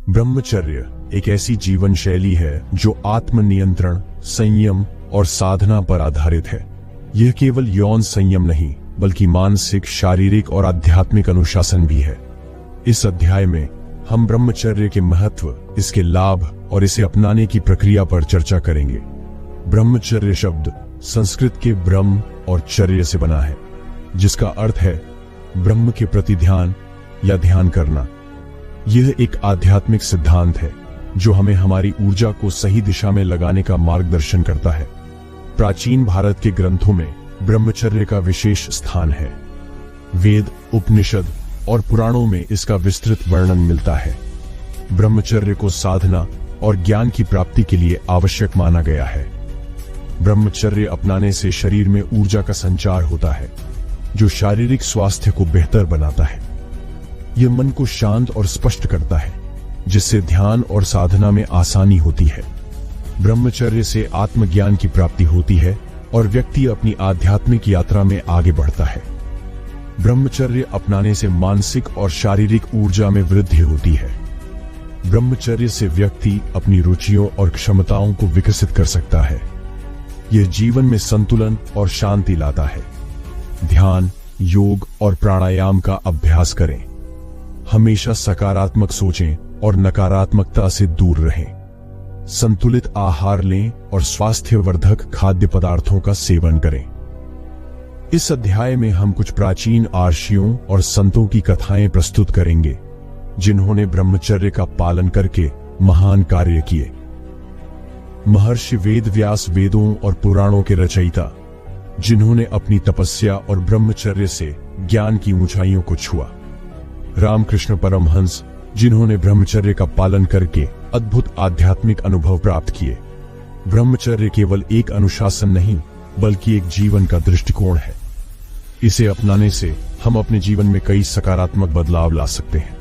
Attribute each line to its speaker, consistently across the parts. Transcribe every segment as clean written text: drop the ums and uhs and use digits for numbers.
Speaker 1: ब्रह्मचर्य एक ऐसी जीवन शैली है जो आत्मनियंत्रण, संयम और साधना पर आधारित है। यह केवल यौन संयम नहीं, बल्कि मानसिक, शारीरिक और आध्यात्मिक अनुशासन भी है। इस अध्याय में हम ब्रह्मचर्य के महत्व, इसके लाभ और इसे अपनाने की प्रक्रिया पर चर्चा करेंगे। ब्रह्मचर्य शब्द संस्कृत के ब्रह्म और चर्य से बना है, जिसका अर्थ है ब्रह्म के प्रति ध्यान या ध्यान करना। यह एक आध्यात्मिक सिद्धांत है जो हमें हमारी ऊर्जा को सही दिशा में लगाने का मार्गदर्शन करता है। प्राचीन भारत के ग्रंथों में ब्रह्मचर्य का विशेष स्थान है। वेद, उपनिषद और पुराणों में इसका विस्तृत वर्णन मिलता है। ब्रह्मचर्य को साधना और ज्ञान की प्राप्ति के लिए आवश्यक माना गया है। ब्रह्मचर्य अपनाने से शरीर में ऊर्जा का संचार होता है, जो शारीरिक स्वास्थ्य को बेहतर बनाता है। यह मन को शांत और स्पष्ट करता है, जिससे ध्यान और साधना में आसानी होती है। ब्रह्मचर्य से आत्मज्ञान की प्राप्ति होती है और व्यक्ति अपनी आध्यात्मिक यात्रा में आगे बढ़ता है। ब्रह्मचर्य अपनाने से मानसिक और शारीरिक ऊर्जा में वृद्धि होती है। ब्रह्मचर्य से व्यक्ति अपनी रुचियों और क्षमताओं को विकसित कर सकता है। यह जीवन में संतुलन और शांति लाता है। ध्यान, योग और प्राणायाम का अभ्यास करें। हमेशा सकारात्मक सोचें और नकारात्मकता से दूर रहें। संतुलित आहार लें और स्वास्थ्यवर्धक खाद्य पदार्थों का सेवन करें। इस अध्याय में हम कुछ प्राचीन आर्षियों और संतों की कथाएं प्रस्तुत करेंगे, जिन्होंने ब्रह्मचर्य का पालन करके महान कार्य किए। महर्षि वेदव्यास वेदों और पुराणों के रचयिता, जिन्होंने अपनी तपस्या और ब्रह्मचर्य से ज्ञान की ऊंचाइयों को छुआ। रामकृष्ण परमहंस, जिन्होंने ब्रह्मचर्य का पालन करके अद्भुत आध्यात्मिक अनुभव प्राप्त किए। ब्रह्मचर्य केवल एक अनुशासन नहीं, बल्कि एक जीवन का दृष्टिकोण है। इसे अपनाने से हम अपने जीवन में कई सकारात्मक बदलाव ला सकते हैं।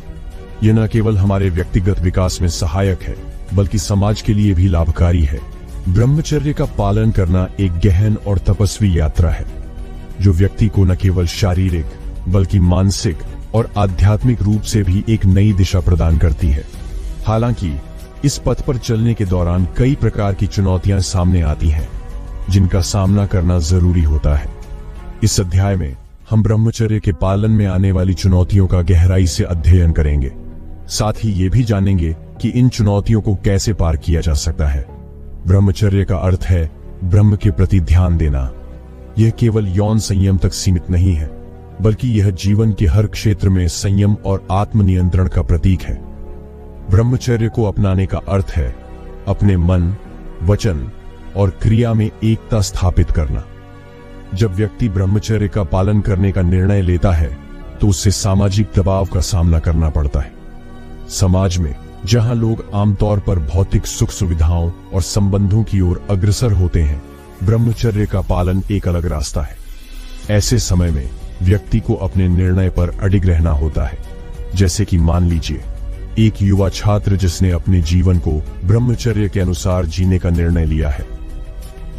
Speaker 1: यह न केवल हमारे व्यक्तिगत विकास में सहायक है, बल्कि समाज के लिए भी लाभकारी है। ब्रह्मचर्य का पालन करना एक गहन और तपस्वी यात्रा है, जो व्यक्ति को न केवल शारीरिक, बल्कि मानसिक और आध्यात्मिक रूप से भी एक नई दिशा प्रदान करती है। हालांकि इस पथ पर चलने के दौरान कई प्रकार की चुनौतियां सामने आती हैं, जिनका सामना करना जरूरी होता है। इस अध्याय में हम ब्रह्मचर्य के पालन में आने वाली चुनौतियों का गहराई से अध्ययन करेंगे। साथ ही ये भी जानेंगे कि इन चुनौतियों को कैसे पार किया जा सकता है। ब्रह्मचर्य का अर्थ है ब्रह्म के प्रति ध्यान देना। यह केवल यौन संयम तक सीमित नहीं है, बल्कि यह जीवन के हर क्षेत्र में संयम और आत्मनियंत्रण का प्रतीक है। ब्रह्मचर्य को अपनाने का अर्थ है अपने मन, वचन और क्रिया में एकता स्थापित करना। जब व्यक्ति ब्रह्मचर्य का पालन करने का निर्णय लेता है, तो उसे सामाजिक दबाव का सामना करना पड़ता है। समाज में जहां लोग आमतौर पर भौतिक सुख सुविधाओं और संबंधों की ओर अग्रसर होते हैं, ब्रह्मचर्य का पालन एक अलग रास्ता है। ऐसे समय में व्यक्ति को अपने निर्णय पर अडिग रहना होता है। जैसे कि मान लीजिए एक युवा छात्र जिसने अपने जीवन को ब्रह्मचर्य के अनुसार जीने का निर्णय लिया है।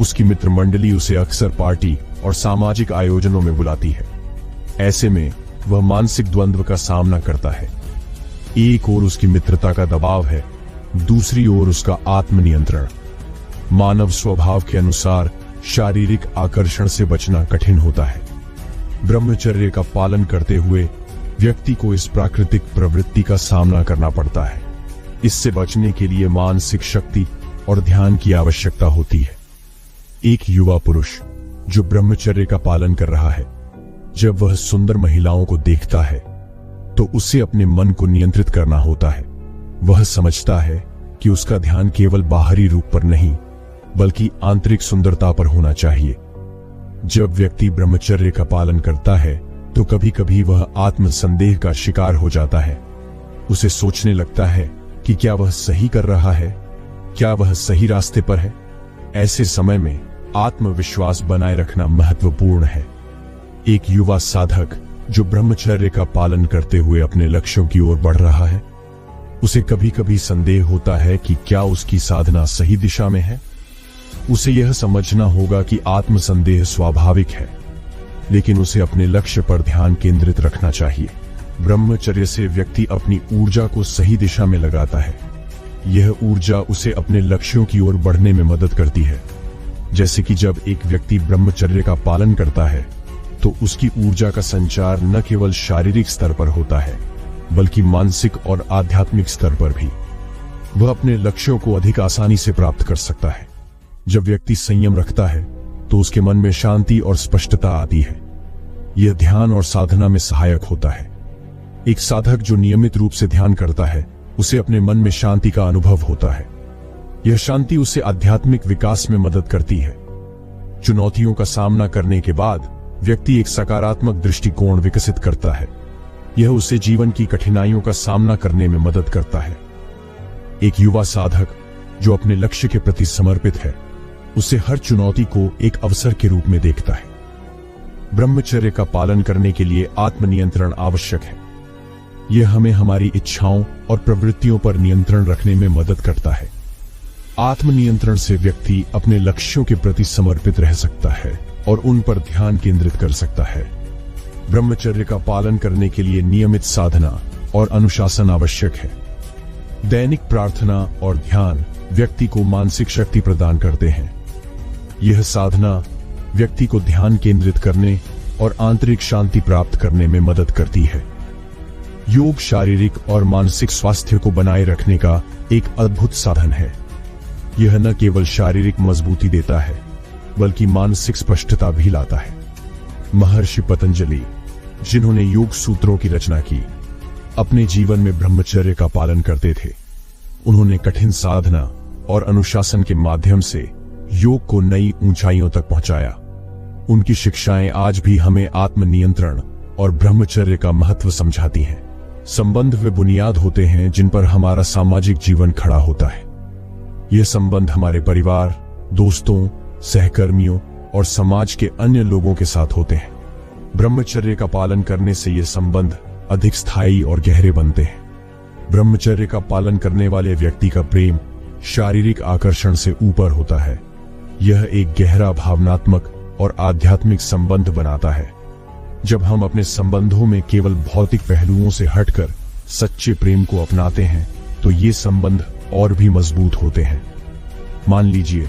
Speaker 1: उसकी मित्र मंडली उसे अक्सर पार्टी और सामाजिक आयोजनों में बुलाती है। ऐसे में वह मानसिक द्वंद्व का सामना करता है। एक ओर उसकी मित्रता का दबाव है, दूसरी ओर उसका आत्मनियंत्रण। मानव स्वभाव के अनुसार शारीरिक आकर्षण से बचना कठिन होता है। ब्रह्मचर्य का पालन करते हुए व्यक्ति को इस प्राकृतिक प्रवृत्ति का सामना करना पड़ता है। इससे बचने के लिए मानसिक शक्ति और ध्यान की आवश्यकता होती है। एक युवा पुरुष जो ब्रह्मचर्य का पालन कर रहा है, जब वह सुंदर महिलाओं को देखता है, तो उसे अपने मन को नियंत्रित करना होता है। वह समझता है कि उसका ध्यान केवल बाहरी रूप पर नहीं, बल्कि आंतरिक सुंदरता पर होना चाहिए। जब व्यक्ति ब्रह्मचर्य का पालन करता है, तो कभी कभी वह आत्मसंदेह का शिकार हो जाता है। उसे सोचने लगता है कि क्या वह सही कर रहा है, क्या वह सही रास्ते पर है। ऐसे समय में आत्मविश्वास बनाए रखना महत्वपूर्ण है। एक युवा साधक जो ब्रह्मचर्य का पालन करते हुए अपने लक्ष्यों की ओर बढ़ रहा है, उसे कभी कभी संदेह होता है कि क्या उसकी साधना सही दिशा में है। उसे यह समझना होगा कि आत्मसंदेह स्वाभाविक है, लेकिन उसे अपने लक्ष्य पर ध्यान केंद्रित रखना चाहिए। ब्रह्मचर्य से व्यक्ति अपनी ऊर्जा को सही दिशा में लगाता है। यह ऊर्जा उसे अपने लक्ष्यों की ओर बढ़ने में मदद करती है। जैसे कि जब एक व्यक्ति ब्रह्मचर्य का पालन करता है तो उसकी ऊर्जा का संचार न केवल शारीरिक स्तर पर होता है बल्कि मानसिक और आध्यात्मिक स्तर पर भी। वह अपने लक्ष्यों को अधिक आसानी से प्राप्त कर सकता है। जब व्यक्ति संयम रखता है तो उसके मन में शांति और स्पष्टता आती है। यह ध्यान और साधना में सहायक होता है। एक साधक जो नियमित रूप से ध्यान करता है उसे अपने मन में शांति का अनुभव होता है। यह शांति उसे आध्यात्मिक विकास में मदद करती है। चुनौतियों का सामना करने के बाद व्यक्ति एक सकारात्मक दृष्टिकोण विकसित करता है। यह उसे जीवन की कठिनाइयों का सामना करने में मदद करता है। एक युवा साधक जो अपने लक्ष्य के प्रति समर्पित है उसे हर चुनौती को एक अवसर के रूप में देखता है। ब्रह्मचर्य का पालन करने के लिए आत्मनियंत्रण आवश्यक है। यह हमें हमारी इच्छाओं और प्रवृत्तियों पर नियंत्रण रखने में मदद करता है। आत्मनियंत्रण से व्यक्ति अपने लक्ष्यों के प्रति समर्पित रह सकता है और उन पर ध्यान केंद्रित कर सकता है। ब्रह्मचर्य का पालन करने के लिए नियमित साधना और अनुशासन आवश्यक है। दैनिक प्रार्थना और ध्यान व्यक्ति को मानसिक शक्ति प्रदान करते हैं। यह साधना व्यक्ति को ध्यान केंद्रित करने और आंतरिक शांति प्राप्त करने में मदद करती है। योग शारीरिक और मानसिक स्वास्थ्य को बनाए रखने का एक अद्भुत साधन है। यह न केवल शारीरिक मजबूती देता है बल्कि मानसिक स्पष्टता भी लाता है। महर्षि पतंजलि, जिन्होंने योग सूत्रों की रचना की, अपने जीवन में ब्रह्मचर्य का पालन करते थे। उन्होंने कठिन साधना और अनुशासन के माध्यम से योग को नई ऊंचाइयों तक पहुंचाया। उनकी शिक्षाएं आज भी हमें आत्मनियंत्रण और ब्रह्मचर्य का महत्व समझाती हैं। संबंध वे बुनियाद होते हैं जिन पर हमारा सामाजिक जीवन खड़ा होता है। ये संबंध हमारे परिवार, दोस्तों, सहकर्मियों और समाज के अन्य लोगों के साथ होते हैं। ब्रह्मचर्य का पालन करने से ये संबंध अधिक स्थायी और गहरे बनते हैं। ब्रह्मचर्य का पालन करने वाले व्यक्ति का प्रेम शारीरिक आकर्षण से ऊपर होता है। यह एक गहरा भावनात्मक और आध्यात्मिक संबंध बनाता है। जब हम अपने संबंधों में केवल भौतिक पहलुओं से हटकर सच्चे प्रेम को अपनाते हैं तो ये संबंध और भी मजबूत होते हैं। मान लीजिए,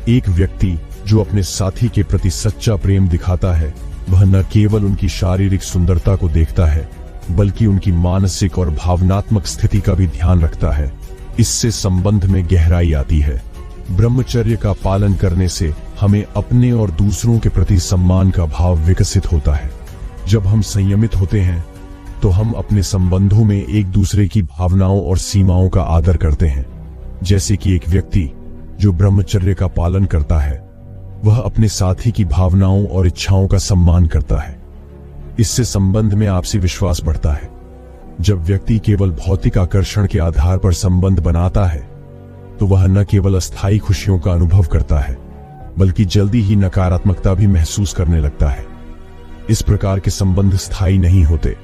Speaker 1: एक व्यक्ति जो अपने साथी के प्रति सच्चा प्रेम दिखाता है, वह न केवल उनकी शारीरिक सुंदरता को देखता है बल्कि उनकी मानसिक और भावनात्मक स्थिति का भी ध्यान रखता है। इससे संबंध में गहराई आती है। ब्रह्मचर्य का पालन करने से हमें अपने और दूसरों के प्रति सम्मान का भाव विकसित होता है। जब हम संयमित होते हैं तो हम अपने संबंधों में एक दूसरे की भावनाओं और सीमाओं का आदर करते हैं। जैसे कि एक व्यक्ति जो ब्रह्मचर्य का पालन करता है वह अपने साथी की भावनाओं और इच्छाओं का सम्मान करता है। इससे संबंध में आपसी विश्वास बढ़ता है। जब व्यक्ति केवल भौतिक आकर्षण के आधार पर संबंध बनाता है तो वह न केवल अस्थायी खुशियों का अनुभव करता है बल्कि जल्दी ही नकारात्मकता भी महसूस करने लगता है। इस प्रकार के संबंध स्थायी नहीं होते।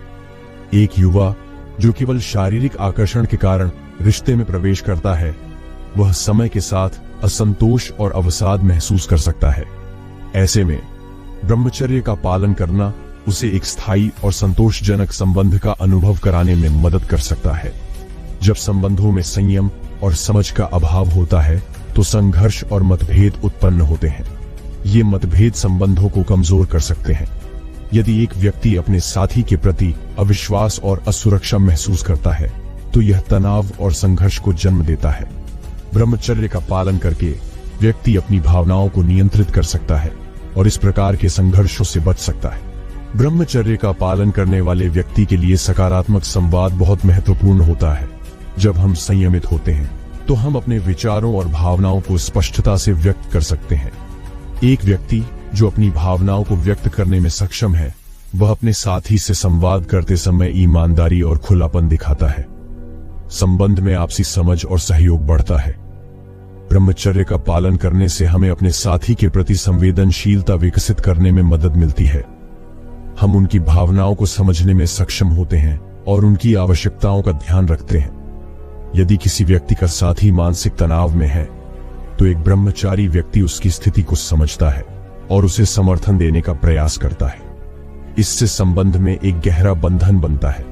Speaker 1: एक युवा जो केवल शारीरिक आकर्षण के कारण रिश्ते में प्रवेश करता है वह समय के साथ असंतोष और अवसाद महसूस कर सकता है। ऐसे में ब्रह्मचर्य का पालन करना उसे एक स्थायी और संतोषजनक संबंध का अनुभव कराने में मदद कर सकता है। जब संबंधों में संयम और समझ का अभाव होता है तो संघर्ष और मतभेद उत्पन्न होते हैं। ये मतभेद संबंधों को कमजोर कर सकते हैं। यदि एक व्यक्ति अपने साथी के प्रति अविश्वास और असुरक्षा महसूस करता है तो यह तनाव और संघर्ष को जन्म देता है। ब्रह्मचर्य का पालन करके व्यक्ति अपनी भावनाओं को नियंत्रित कर सकता है और इस प्रकार के संघर्षों से बच सकता है। ब्रह्मचर्य का पालन करने वाले व्यक्ति के लिए सकारात्मक संवाद बहुत महत्वपूर्ण होता है। जब हम संयमित होते हैं तो हम अपने विचारों और भावनाओं को स्पष्टता से व्यक्त कर सकते हैं। एक व्यक्ति जो अपनी भावनाओं को व्यक्त करने में सक्षम है वह अपने साथी से संवाद करते समय ईमानदारी और खुलापन दिखाता है। संबंध में आपसी समझ और सहयोग बढ़ता है। ब्रह्मचर्य का पालन करने से हमें अपने साथी के प्रति संवेदनशीलता विकसित करने में मदद मिलती है। हम उनकी भावनाओं को समझने में सक्षम होते हैं और उनकी आवश्यकताओं का ध्यान रखते हैं। यदि किसी व्यक्ति का साथी मानसिक तनाव में है तो एक ब्रह्मचारी व्यक्ति उसकी स्थिति को समझता है और उसे समर्थन देने का प्रयास करता है। इससे संबंध में एक गहरा बंधन बनता है।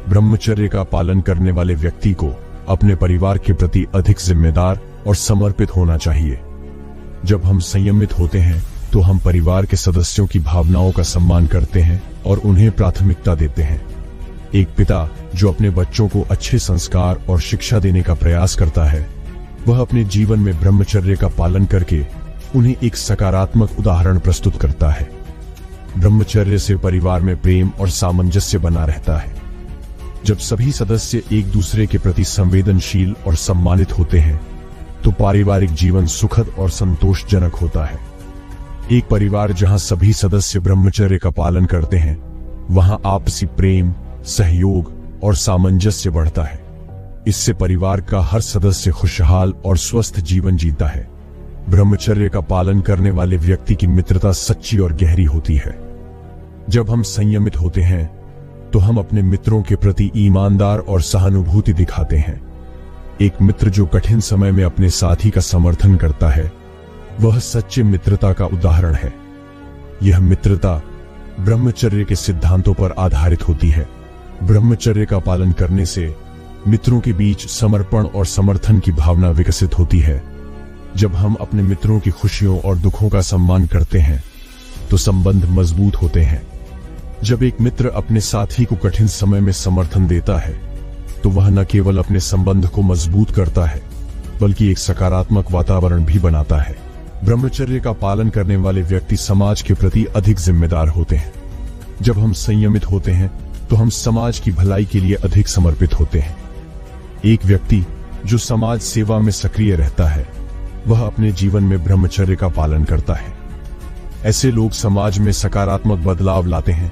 Speaker 1: ब्रह्मचर्य का पालन करने वाले व्यक्ति को अपने परिवार के प्रति अधिक जिम्मेदार और समर्पित होना चाहिए। जब हम संयमित होते हैं तो हम परिवार के सदस्यों की भावनाओं का सम्मान करते हैं और उन्हें प्राथमिकता देते हैं। एक पिता जो अपने बच्चों को अच्छे संस्कार और शिक्षा देने का प्रयास करता है, वह अपने जीवन में ब्रह्मचर्य का पालन करके उन्हें एक सकारात्मक उदाहरण प्रस्तुत करता है। ब्रह्मचर्य से परिवार में प्रेम और सामंजस्य बना रहता है। जब सभी सदस्य एक दूसरे के प्रति संवेदनशील और सम्मानित होते हैं तो पारिवारिक जीवन सुखद और संतोषजनक होता है। एक परिवार जहां सभी सदस्य ब्रह्मचर्य का पालन करते हैं, वहां आपसी प्रेम, सहयोग और सामंजस्य बढ़ता है। इससे परिवार का हर सदस्य खुशहाल और स्वस्थ जीवन जीता है। ब्रह्मचर्य का पालन करने वाले व्यक्ति की मित्रता सच्ची और गहरी होती है। जब हम संयमित होते हैं तो हम अपने मित्रों के प्रति ईमानदार और सहानुभूति दिखाते हैं। एक मित्र जो कठिन समय में अपने साथी का समर्थन करता है, वह सच्चे मित्रता का उदाहरण है। यह मित्रता ब्रह्मचर्य के सिद्धांतों पर आधारित होती है। ब्रह्मचर्य का पालन करने से मित्रों के बीच समर्पण और समर्थन की भावना विकसित होती है। जब हम अपने मित्रों की खुशियों और दुखों का सम्मान करते हैं तो संबंध मजबूत होते हैं। जब एक मित्र अपने साथी को कठिन समय में समर्थन देता है तो वह न केवल अपने संबंध को मजबूत करता है बल्कि एक सकारात्मक वातावरण भी बनाता है। ब्रह्मचर्य का पालन करने वाले व्यक्ति समाज के प्रति अधिक जिम्मेदार होते हैं। जब हम संयमित होते हैं तो हम समाज की भलाई के लिए अधिक समर्पित होते हैं। एक व्यक्ति जो समाज सेवा में सक्रिय रहता है, वह अपने जीवन में ब्रह्मचर्य का पालन करता है। ऐसे लोग समाज में सकारात्मक बदलाव लाते हैं।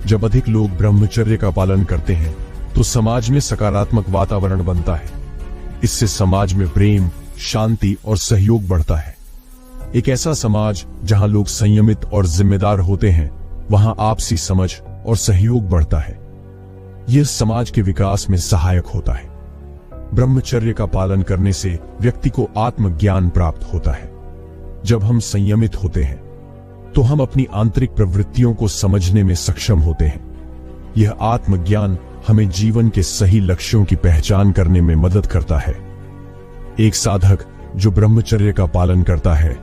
Speaker 1: जब अधिक लोग ब्रह्मचर्य का पालन करते हैं तो समाज में सकारात्मक वातावरण बनता है। इससे समाज में प्रेम, शांति और सहयोग बढ़ता है। एक ऐसा समाज जहां लोग संयमित और जिम्मेदार होते हैं, वहां आपसी समझ और सहयोग बढ़ता है। यह समाज के विकास में सहायक होता है। ब्रह्मचर्य का पालन करने से व्यक्ति को आत्मज्ञान प्राप्त होता है। जब हम संयमित होते हैं तो हम अपनी आंतरिक प्रवृत्तियों को समझने में सक्षम होते हैं। यह आत्मज्ञान हमें जीवन के सही लक्ष्यों की पहचान करने में मदद करता है। एक साधक जो ब्रह्मचर्य का पालन करता है,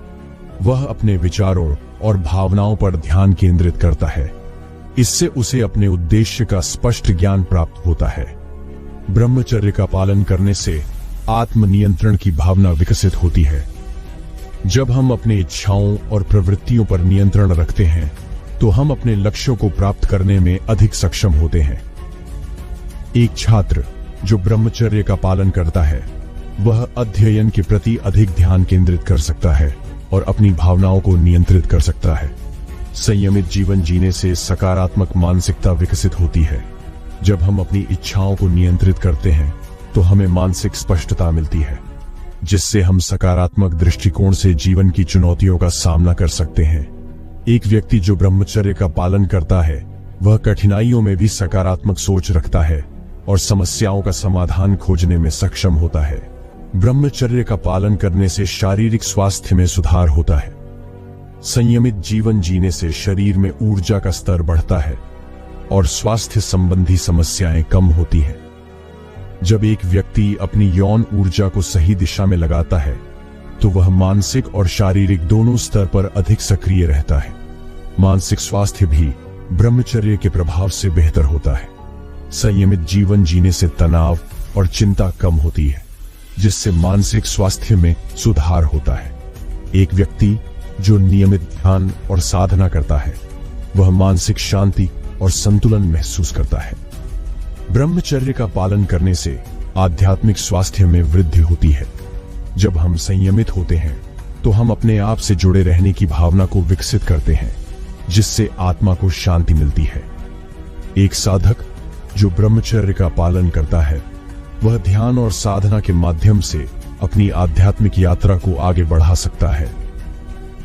Speaker 1: वह अपने विचारों और भावनाओं पर ध्यान केंद्रित करता है। इससे उसे अपने उद्देश्य का स्पष्ट ज्ञान प्राप्त होता है। ब्रह्मचर्य का पालन करने से आत्मनियंत्रण की भावना विकसित होती है। जब हम अपनी इच्छाओं और प्रवृत्तियों पर नियंत्रण रखते हैं तो हम अपने लक्ष्यों को प्राप्त करने में अधिक सक्षम होते हैं। एक छात्र जो ब्रह्मचर्य का पालन करता है, वह अध्ययन के प्रति अधिक ध्यान केंद्रित कर सकता है और अपनी भावनाओं को नियंत्रित कर सकता है। संयमित जीवन जीने से सकारात्मक मानसिकता विकसित होती है। जब हम अपनी इच्छाओं को नियंत्रित करते हैं तो हमें मानसिक स्पष्टता मिलती है, जिससे हम सकारात्मक दृष्टिकोण से जीवन की चुनौतियों का सामना कर सकते हैं। एक व्यक्ति जो ब्रह्मचर्य का पालन करता है, वह कठिनाइयों में भी सकारात्मक सोच रखता है और समस्याओं का समाधान खोजने में सक्षम होता है। ब्रह्मचर्य का पालन करने से शारीरिक स्वास्थ्य में सुधार होता है। संयमित जीवन जीने से शरीर में ऊर्जा का स्तर बढ़ता है और स्वास्थ्य संबंधी समस्याएं कम होती हैं। जब एक व्यक्ति अपनी यौन ऊर्जा को सही दिशा में लगाता है तो वह मानसिक और शारीरिक दोनों स्तर पर अधिक सक्रिय रहता है। मानसिक स्वास्थ्य भी ब्रह्मचर्य के प्रभाव से बेहतर होता है। संयमित जीवन जीने से तनाव और चिंता कम होती है, जिससे मानसिक स्वास्थ्य में सुधार होता है। एक व्यक्ति जो नियमित ध्यान और साधना करता है, वह मानसिक शांति और संतुलन महसूस करता है। ब्रह्मचर्य का पालन करने से आध्यात्मिक स्वास्थ्य में वृद्धि होती है। जब हम संयमित होते हैं तो हम अपने आप से जुड़े रहने की भावना को विकसित करते हैं, जिससे आत्मा को शांति मिलती है। एक साधक जो ब्रह्मचर्य का पालन करता है, वह ध्यान और साधना के माध्यम से अपनी आध्यात्मिक यात्रा को आगे बढ़ा सकता है।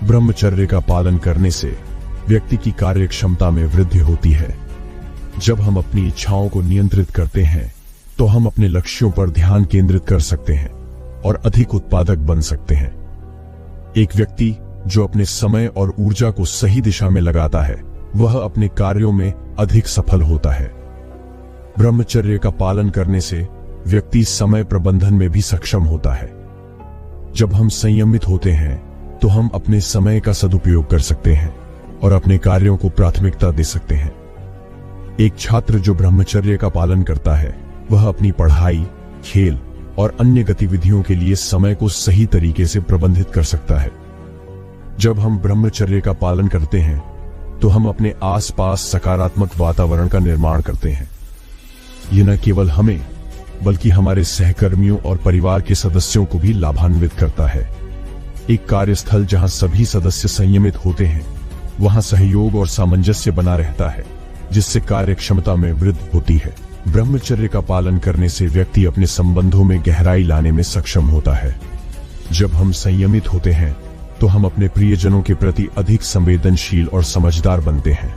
Speaker 1: ब्रह्मचर्य का पालन करने से व्यक्ति की कार्य क्षमता में वृद्धि होती है। जब हम अपनी इच्छाओं को नियंत्रित करते हैं तो हम अपने लक्ष्यों पर ध्यान केंद्रित कर सकते हैं और अधिक उत्पादक बन सकते हैं। एक व्यक्ति जो अपने समय और ऊर्जा को सही दिशा में लगाता है, वह अपने कार्यों में अधिक सफल होता है। ब्रह्मचर्य का पालन करने से व्यक्ति समय प्रबंधन में भी सक्षम होता है। जब हम संयमित होते हैं तो हम अपने समय का सदुपयोग कर सकते हैं और अपने कार्यों को प्राथमिकता दे सकते हैं। एक छात्र जो ब्रह्मचर्य का पालन करता है वह अपनी पढ़ाई, खेल और अन्य गतिविधियों के लिए समय को सही तरीके से प्रबंधित कर सकता है। जब हम ब्रह्मचर्य का पालन करते हैं तो हम अपने आसपास सकारात्मक वातावरण का निर्माण करते हैं। यह न केवल हमें बल्कि हमारे सहकर्मियों और परिवार के सदस्यों को भी लाभान्वित करता है। एक कार्यस्थल जहां सभी सदस्य संयमित होते हैं वहां सहयोग और सामंजस्य बना रहता है, जिससे कार्यक्षमता में वृद्धि होती है। ब्रह्मचर्य का पालन करने से व्यक्ति अपने संबंधों में गहराई लाने में सक्षम होता है। जब हम संयमित होते हैं तो हम अपने प्रियजनों के प्रति अधिक संवेदनशील और समझदार बनते हैं।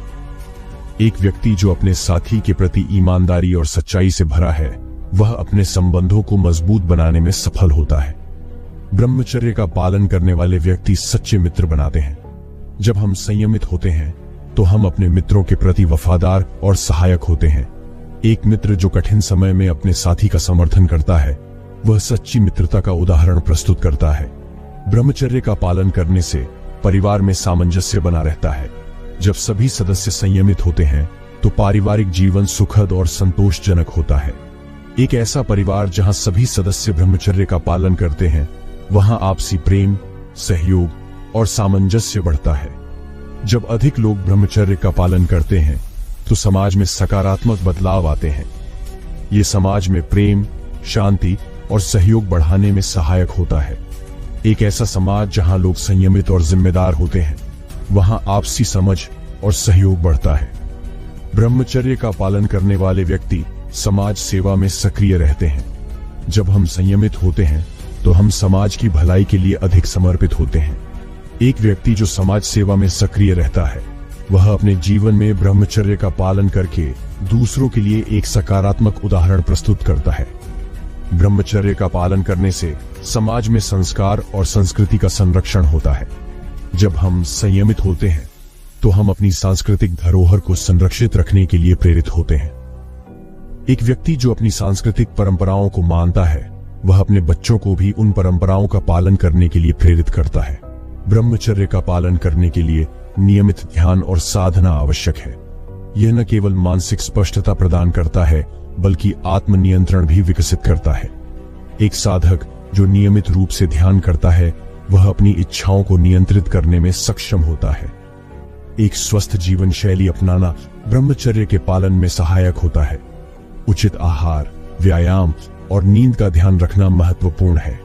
Speaker 1: एक व्यक्ति जो अपने साथी के प्रति ईमानदारी और सच्चाई से भरा है वह अपने संबंधों को मजबूत बनाने में सफल होता है। ब्रह्मचर्य का पालन करने वाले व्यक्ति सच्चे मित्र बनाते हैं। जब हम संयमित होते हैं तो हम अपने मित्रों के प्रति वफादार और सहायक होते हैं। एक मित्र जो कठिन समय में अपने साथी का समर्थन करता है वह सच्ची मित्रता का उदाहरण प्रस्तुत करता है। ब्रह्मचर्य का पालन करने से परिवार में सामंजस्य बना रहता है। जब सभी सदस्य संयमित होते हैं तो पारिवारिक जीवन सुखद और संतोषजनक होता है। एक ऐसा परिवार जहां सभी सदस्य ब्रह्मचर्य का पालन करते हैं वहां आपसी प्रेम, सहयोग और सामंजस्य बढ़ता है। जब अधिक लोग ब्रह्मचर्य का पालन करते हैं तो समाज में सकारात्मक बदलाव आते हैं। ये समाज में प्रेम, शांति और सहयोग बढ़ाने में सहायक होता है। एक ऐसा समाज जहां लोग संयमित और जिम्मेदार होते हैं वहां आपसी समझ और सहयोग बढ़ता है। ब्रह्मचर्य का पालन करने वाले व्यक्ति समाज सेवा में सक्रिय रहते हैं। जब हम संयमित होते हैं तो हम समाज की भलाई के लिए अधिक समर्पित होते हैं। एक व्यक्ति जो समाज सेवा में सक्रिय रहता है वह अपने जीवन में ब्रह्मचर्य का पालन करके दूसरों के लिए एक सकारात्मक उदाहरण प्रस्तुत करता है। ब्रह्मचर्य का पालन करने से समाज में संस्कार और संस्कृति का संरक्षण होता है। जब हम संयमित होते हैं तो हम अपनी सांस्कृतिक धरोहर को संरक्षित रखने के लिए प्रेरित होते हैं। एक व्यक्ति जो अपनी सांस्कृतिक परंपराओं को मानता है वह अपने बच्चों को भी उन परंपराओं का पालन करने के लिए प्रेरित करता है। ब्रह्मचर्य का पालन करने के लिए नियमित ध्यान और साधना आवश्यक है। यह न केवल मानसिक स्पष्टता प्रदान करता है बल्कि आत्मनियंत्रण भी विकसित करता है। एक साधक जो नियमित रूप से ध्यान करता है वह अपनी इच्छाओं को नियंत्रित करने में सक्षम होता है। एक स्वस्थ जीवन शैली अपनाना ब्रह्मचर्य के पालन में सहायक होता है। उचित आहार, व्यायाम और नींद का ध्यान रखना महत्वपूर्ण है।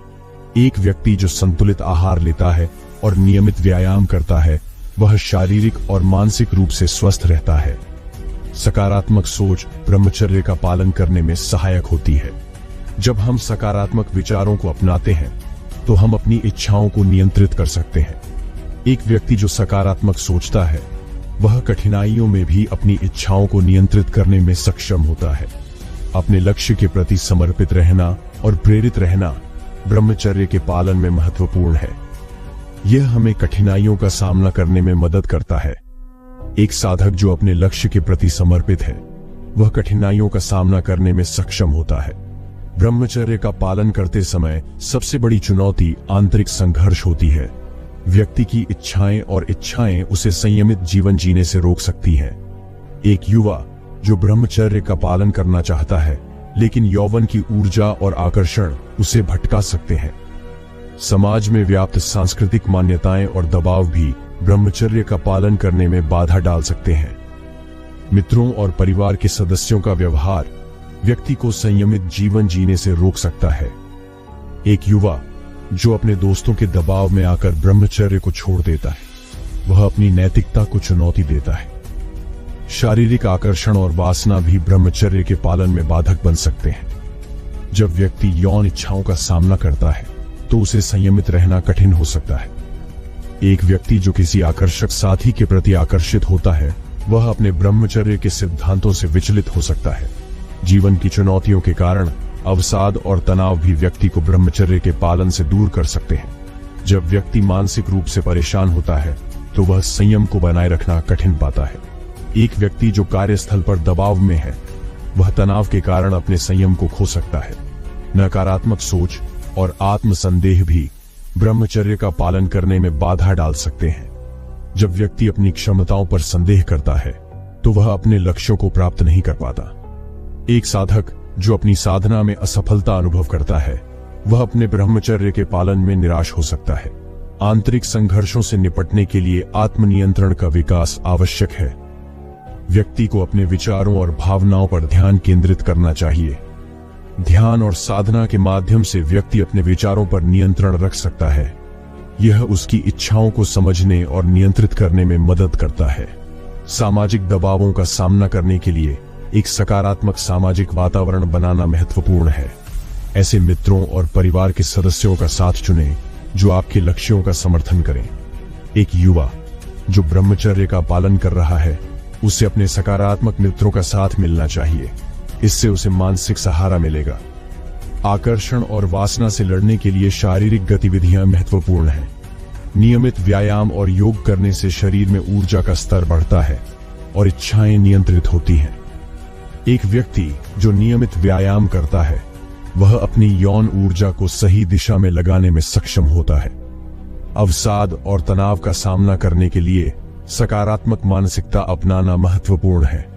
Speaker 1: एक व्यक्ति जो संतुलित आहार लेता है और नियमित व्यायाम करता है वह शारीरिक और मानसिक रूप से स्वस्थ रहता है। सकारात्मक सोच ब्रह्मचर्य का पालन करने में सहायक होती है। जब हम सकारात्मक विचारों को अपनाते हैं तो हम अपनी इच्छाओं को नियंत्रित कर सकते हैं। एक व्यक्ति जो सकारात्मक सोचता है वह कठिनाइयों में भी अपनी इच्छाओं को नियंत्रित करने में सक्षम होता है। अपने लक्ष्य के प्रति समर्पित रहना और प्रेरित रहना ब्रह्मचर्य के पालन में महत्वपूर्ण है। यह हमें कठिनाइयों का सामना करने में मदद करता है। एक साधक जो अपने लक्ष्य के प्रति समर्पित है वह कठिनाइयों का सामना करने में सक्षम होता है। ब्रह्मचर्य का पालन करते समय सबसे बड़ी चुनौती आंतरिक संघर्ष होती है। व्यक्ति की इच्छाएं उसे संयमित जीवन जीने से रोक सकती हैं। एक युवा जो ब्रह्मचर्य का पालन करना चाहता है लेकिन यौवन की ऊर्जा और आकर्षण उसे भटका सकते हैं। समाज में व्याप्त सांस्कृतिक मान्यताएं और दबाव भी ब्रह्मचर्य का पालन करने में बाधा डाल सकते हैं। मित्रों और परिवार के सदस्यों का व्यवहार व्यक्ति को संयमित जीवन जीने से रोक सकता है। एक युवा जो अपने दोस्तों के दबाव में आकर ब्रह्मचर्य को छोड़ देता है वह अपनी नैतिकता को चुनौती देता है। शारीरिक आकर्षण और वासना भी ब्रह्मचर्य के पालन में बाधक बन सकते हैं। जब व्यक्ति यौन इच्छाओं का सामना करता है तो उसे संयमित रहना कठिन हो सकता है। एक व्यक्ति जो किसी आकर्षक साथी के प्रति आकर्षित होता है वह अपने ब्रह्मचर्य के सिद्धांतों से विचलित हो सकता है। जीवन की चुनौतियों के कारण अवसाद और तनाव भी व्यक्ति को ब्रह्मचर्य के पालन से दूर कर सकते हैं। जब व्यक्ति मानसिक रूप से परेशान होता है तो वह संयम को बनाए रखना कठिन पाता है। एक व्यक्ति जो कार्यस्थल पर दबाव में है, वह तनाव के कारण अपने संयम को खो सकता है। नकारात्मक सोच और आत्मसंदेह भी ब्रह्मचर्य का पालन करने में बाधा डाल सकते हैं। जब व्यक्ति अपनी क्षमताओं पर संदेह करता है, तो वह अपने लक्ष्यों को प्राप्त नहीं कर पाता। एक साधक जो अपनी साधना में असफलता अनुभव करता है, वह अपने ब्रह्मचर्य के पालन में निराश हो सकता है। आंतरिक संघर्षों से निपटने के लिए आत्मनियंत्रण का विकास आवश्यक है। व्यक्ति को अपने विचारों और भावनाओं पर ध्यान केंद्रित करना चाहिए। ध्यान और साधना के माध्यम से व्यक्ति अपने विचारों पर नियंत्रण रख सकता है। यह उसकी इच्छाओं को समझने और नियंत्रित करने में मदद करता है। सामाजिक दबावों का सामना करने के लिए एक सकारात्मक सामाजिक वातावरण बनाना महत्वपूर्ण है। ऐसे मित्रों और परिवार के सदस्यों का साथ चुनें जो आपके लक्ष्यों का समर्थन करें। एक युवा जो ब्रह्मचर्य का पालन कर रहा है, उसे अपने सकारात्मक मित्रों का साथ मिलना चाहिए। इससे उसे मानसिक सहारा मिलेगा। आकर्षण और वासना से लड़ने के लिए शारीरिक गतिविधियां महत्वपूर्ण हैं। नियमित व्यायाम और योग करने से शरीर में ऊर्जा का स्तर बढ़ता है और इच्छाएं नियंत्रित होती हैं। एक व्यक्ति जो नियमित व्यायाम करता है, वह अपनी यौन ऊर्जा को सही दिशा में लगाने में सक्षम होता है। अवसाद और तनाव का सामना करने के लिए सकारात्मक मानसिकता अपनाना महत्वपूर्ण है।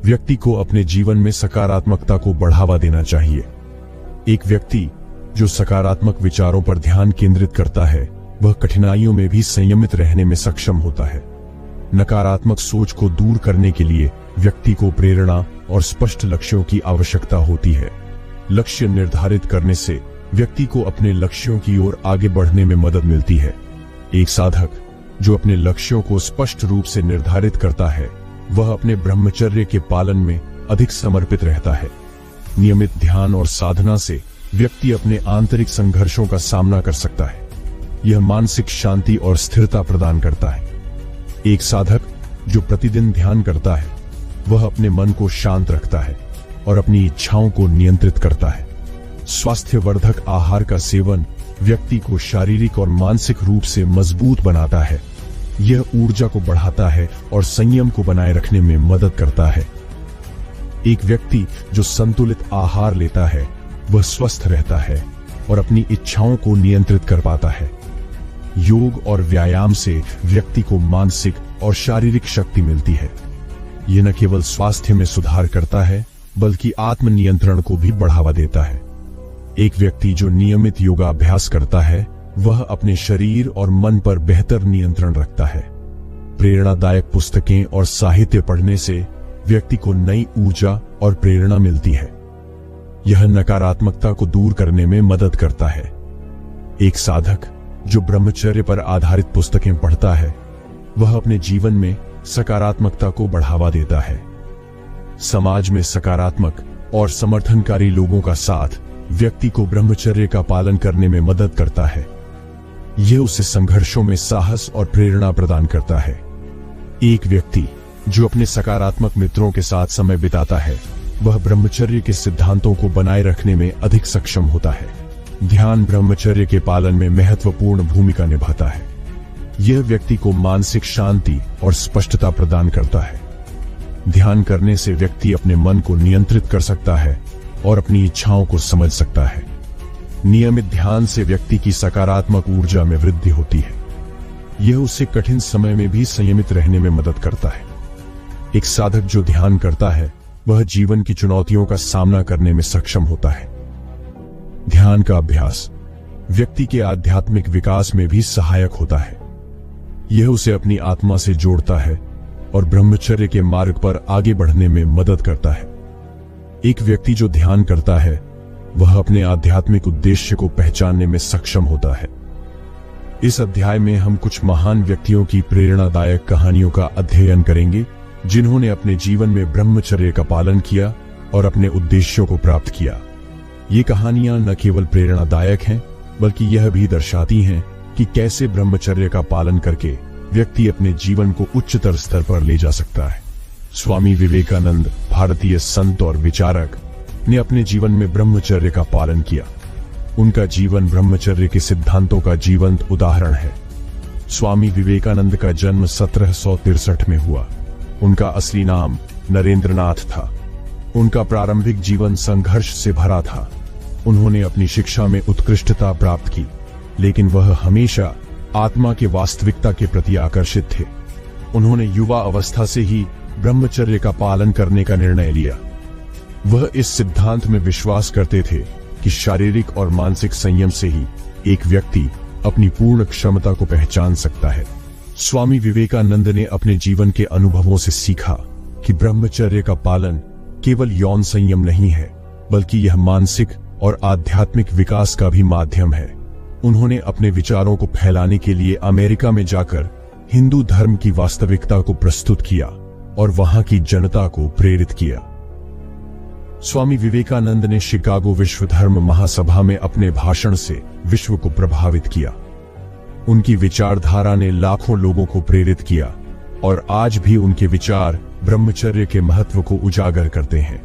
Speaker 1: व्यक्ति को अपने जीवन में सकारात्मकता को बढ़ावा देना चाहिए। एक व्यक्ति जो सकारात्मक विचारों पर ध्यान केंद्रित करता है, वह कठिनाइयों में भी संयमित रहने में सक्षम होता है। नकारात्मक सोच को दूर करने के लिए व्यक्ति को प्रेरणा और स्पष्ट लक्ष्यों की आवश्यकता होती है। लक्ष्य निर्धारित करने से व्यक्ति को अपने लक्ष्यों की ओर आगे बढ़ने में मदद मिलती है। एक साधक जो अपने लक्ष्यों को स्पष्ट रूप से निर्धारित करता है, वह अपने ब्रह्मचर्य के पालन में अधिक समर्पित रहता है। नियमित ध्यान और साधना से व्यक्ति अपने आंतरिक संघर्षों का सामना कर सकता है। यह मानसिक शांति और स्थिरता प्रदान करता है। एक साधक जो प्रतिदिन ध्यान करता है, वह अपने मन को शांत रखता है और अपनी इच्छाओं को नियंत्रित करता है। स्वास्थ्यवर्धक आहार का सेवन व्यक्ति को शारीरिक और मानसिक रूप से मजबूत बनाता है। यह ऊर्जा को बढ़ाता है और संयम को बनाए रखने में मदद करता है। एक व्यक्ति जो संतुलित आहार लेता है, वह स्वस्थ रहता है और अपनी इच्छाओं को नियंत्रित कर पाता है। योग और व्यायाम से व्यक्ति को मानसिक और शारीरिक शक्ति मिलती है। यह न केवल स्वास्थ्य में सुधार करता है, बल्कि आत्मनियंत्रण को भी बढ़ावा देता है। एक व्यक्ति जो नियमित योगाभ्यास करता है, वह अपने शरीर और मन पर बेहतर नियंत्रण रखता है। प्रेरणादायक पुस्तकें और साहित्य पढ़ने से व्यक्ति को नई ऊर्जा और प्रेरणा मिलती है। यह नकारात्मकता को दूर करने में मदद करता है। एक साधक जो ब्रह्मचर्य पर आधारित पुस्तकें पढ़ता है, वह अपने जीवन में सकारात्मकता को बढ़ावा देता है। समाज में सकारात्मक और समर्थनकारी लोगों का साथ व्यक्ति को ब्रह्मचर्य का पालन करने में मदद करता है। यह उसे संघर्षों में साहस और प्रेरणा प्रदान करता है। एक व्यक्ति जो अपने सकारात्मक मित्रों के साथ समय बिताता है, वह ब्रह्मचर्य के सिद्धांतों को बनाए रखने में अधिक सक्षम होता है। ध्यान ब्रह्मचर्य के पालन में महत्वपूर्ण भूमिका निभाता है। यह व्यक्ति को मानसिक शांति और स्पष्टता प्रदान करता है। ध्यान करने से व्यक्ति अपने मन को नियंत्रित कर सकता है और अपनी इच्छाओं को समझ सकता है। नियमित ध्यान से व्यक्ति की सकारात्मक ऊर्जा में वृद्धि होती है। यह उसे कठिन समय में भी संयमित रहने में मदद करता है। एक साधक जो ध्यान करता है, वह जीवन की चुनौतियों का सामना करने में सक्षम होता है। ध्यान का अभ्यास व्यक्ति के आध्यात्मिक विकास में भी सहायक होता है। यह उसे अपनी आत्मा से जोड़ता है और ब्रह्मचर्य के मार्ग पर आगे बढ़ने में मदद करता है। एक व्यक्ति जो ध्यान करता है, वह अपने आध्यात्मिक उद्देश्य को पहचानने में सक्षम होता है। इस अध्याय में हम कुछ महान व्यक्तियों की प्रेरणादायक कहानियों का अध्ययन करेंगे, जिन्होंने अपने जीवन में ब्रह्मचर्य का पालन किया और अपने उद्देश्यों को प्राप्त किया। ये कहानियां न केवल प्रेरणादायक हैं, बल्कि यह भी दर्शाती हैं कि कैसे ब्रह्मचर्य का पालन करके व्यक्ति अपने जीवन को उच्चतर स्तर पर ले जा सकता है। स्वामी विवेकानंद, भारतीय संत और विचारक, ने अपने जीवन में ब्रह्मचर्य का पालन किया। उनका जीवन ब्रह्मचर्य के सिद्धांतों का जीवंत उदाहरण है। स्वामी विवेकानंद का जन्म 1763 में हुआ। उनका असली नाम नरेंद्रनाथ था। उनका प्रारंभिक जीवन संघर्ष से भरा था। उन्होंने अपनी शिक्षा में उत्कृष्टता प्राप्त की, लेकिन वह हमेशा आत्मा के वास्तविकता के प्रति आकर्षित थे। उन्होंने युवा अवस्था से ही ब्रह्मचर्य का पालन करने का निर्णय लिया। वह इस सिद्धांत में विश्वास करते थे कि शारीरिक और मानसिक संयम से ही एक व्यक्ति अपनी पूर्ण क्षमता को पहचान सकता है। स्वामी विवेकानंद ने अपने जीवन के अनुभवों से सीखा कि ब्रह्मचर्य का पालन केवल यौन संयम नहीं है, बल्कि यह मानसिक और आध्यात्मिक विकास का भी माध्यम है। उन्होंने अपने विचारों को फैलाने के लिए अमेरिका में जाकर हिंदू धर्म की वास्तविकता को प्रस्तुत किया और वहां की जनता को प्रेरित किया। स्वामी विवेकानंद ने शिकागो विश्व धर्म महासभा में अपने भाषण से विश्व को प्रभावित किया। उनकी विचारधारा ने लाखों लोगों को प्रेरित किया और आज भी उनके विचार ब्रह्मचर्य के महत्व को उजागर करते हैं।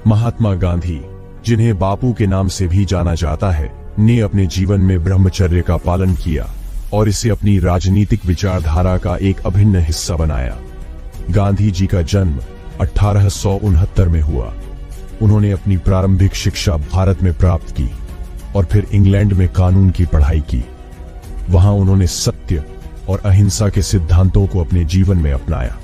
Speaker 1: महात्मा गांधी, जिन्हें बापू के नाम से भी जाना जाता है, ने अपने जीवन में ब्रह्मचर्य का पालन किया और इसे अपनी राजनीतिक विचारधारा का एक अभिन्न हिस्सा बनाया। गांधी जी का जन्म 1869 में हुआ। उन्होंने अपनी प्रारंभिक शिक्षा भारत में प्राप्त की और फिर इंग्लैंड में कानून की पढ़ाई की। वहां उन्होंने सत्य और अहिंसा के सिद्धांतों को अपने जीवन में अपनाया।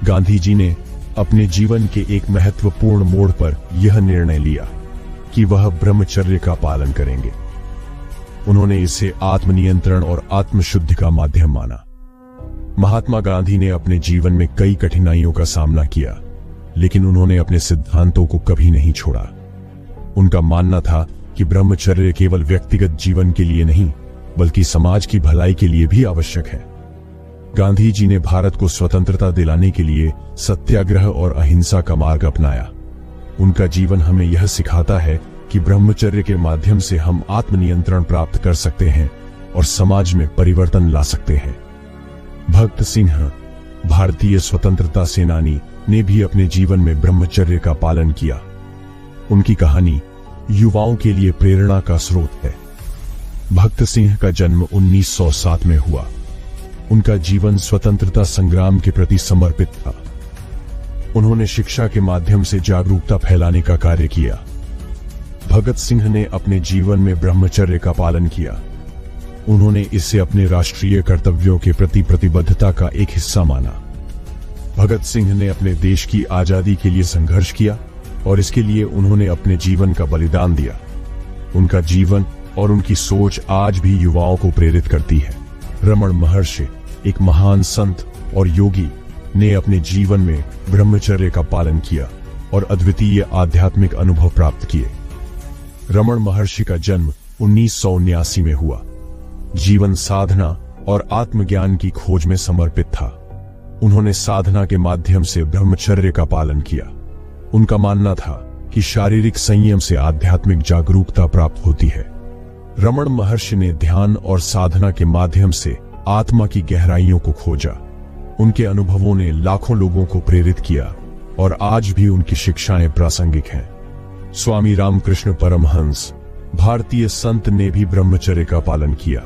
Speaker 1: गांधी जी ने अपने जीवन के एक महत्वपूर्ण मोड़ पर यह निर्णय लिया कि वह ब्रह्मचर्य का पालन करेंगे। उन्होंने इसे आत्मनियंत्रण और आत्मशुद्धि का माध्यम माना। महात्मा गांधी ने अपने जीवन में कई कठिनाइयों का सामना किया, लेकिन उन्होंने अपने सिद्धांतों को कभी नहीं छोड़ा। उनका मानना था कि ब्रह्मचर्य केवल व्यक्तिगत जीवन के लिए नहीं, बल्कि समाज की भलाई के लिए भी आवश्यक है। गांधी जी ने भारत को स्वतंत्रता दिलाने के लिए सत्याग्रह और अहिंसा का मार्ग अपनाया। उनका जीवन हमें यह सिखाता है कि ब्रह्मचर्य के माध्यम से हम आत्मनियंत्रण प्राप्त कर सकते हैं और समाज में परिवर्तन ला सकते हैं। भगत सिंह, भारतीय स्वतंत्रता सेनानी, ने भी अपने जीवन में ब्रह्मचर्य का पालन किया। उनकी कहानी युवाओं के लिए प्रेरणा का स्रोत है। भगत सिंह का जन्म 1907 में हुआ। उनका जीवन स्वतंत्रता संग्राम के प्रति समर्पित था। उन्होंने शिक्षा के माध्यम से जागरूकता फैलाने का कार्य किया। भगत सिंह ने अपने जीवन में ब्रह्मचर्य का पालन किया। उन्होंने इसे अपने राष्ट्रीय कर्तव्यों के प्रति प्रतिबद्धता का एक हिस्सा माना। भगत सिंह ने अपने देश की आजादी के लिए संघर्ष किया और इसके लिए उन्होंने अपने जीवन का बलिदान दिया। उनका जीवन और उनकी सोच आज भी युवाओं को प्रेरित करती है। रमण महर्षि, एक महान संत और योगी, ने अपने जीवन में ब्रह्मचर्य का पालन किया और अद्वितीय आध्यात्मिक अनुभव प्राप्त किए। रमण महर्षि का जन्म 1979 में हुआ। जीवन साधना और आत्मज्ञान की खोज में समर्पित था। उन्होंने साधना के माध्यम से ब्रह्मचर्य का पालन किया। उनका मानना था कि शारीरिक संयम से आध्यात्मिक जागरूकता प्राप्त होती है। रमण महर्षि ने ध्यान और साधना के माध्यम से आत्मा की गहराइयों को खोजा। उनके अनुभवों ने लाखों लोगों को प्रेरित किया और आज भी उनकी शिक्षाएं प्रासंगिक हैं। स्वामी रामकृष्ण परमहंस, भारतीय संत, ने भी ब्रह्मचर्य का पालन किया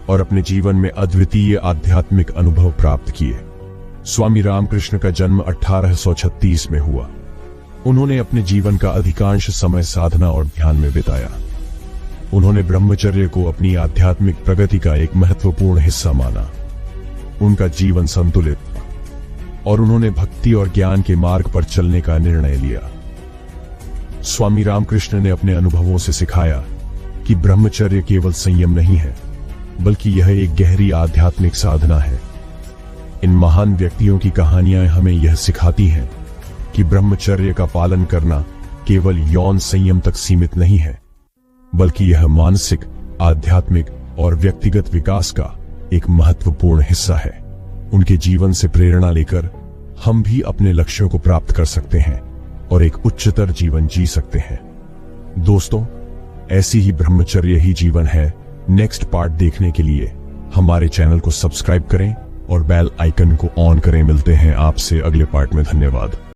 Speaker 1: और अपने जीवन में अद्वितीय आध्यात्मिक अनुभव प्राप्त किए। स्वामी रामकृष्ण का जन्म 1836 में हुआ। उन्होंने अपने जीवन का अधिकांश समय साधना और ध्यान में बिताया। उन्होंने ब्रह्मचर्य को अपनी आध्यात्मिक प्रगति का एक महत्वपूर्ण हिस्सा माना। उनका जीवन संतुलित था और उन्होंने भक्ति और ज्ञान के मार्ग पर चलने का निर्णय लिया। स्वामी रामकृष्ण ने अपने अनुभवों से सिखाया कि ब्रह्मचर्य केवल संयम नहीं है, बल्कि यह एक गहरी आध्यात्मिक साधना है। इन महान व्यक्तियों की कहानियां हमें यह सिखाती हैं कि ब्रह्मचर्य का पालन करना केवल यौन संयम तक सीमित नहीं है, बल्कि यह मानसिक, आध्यात्मिक और व्यक्तिगत विकास का एक महत्वपूर्ण हिस्सा है। उनके जीवन से प्रेरणा लेकर हम भी अपने लक्ष्यों को प्राप्त कर सकते हैं और एक उच्चतर जीवन जी सकते हैं। दोस्तों, ऐसी ही ब्रह्मचर्य ही जीवन है नेक्स्ट पार्ट देखने के लिए हमारे चैनल को सब्सक्राइब करें और बेल आइकन को ऑन करें। मिलते हैं आपसे अगले पार्ट में। धन्यवाद।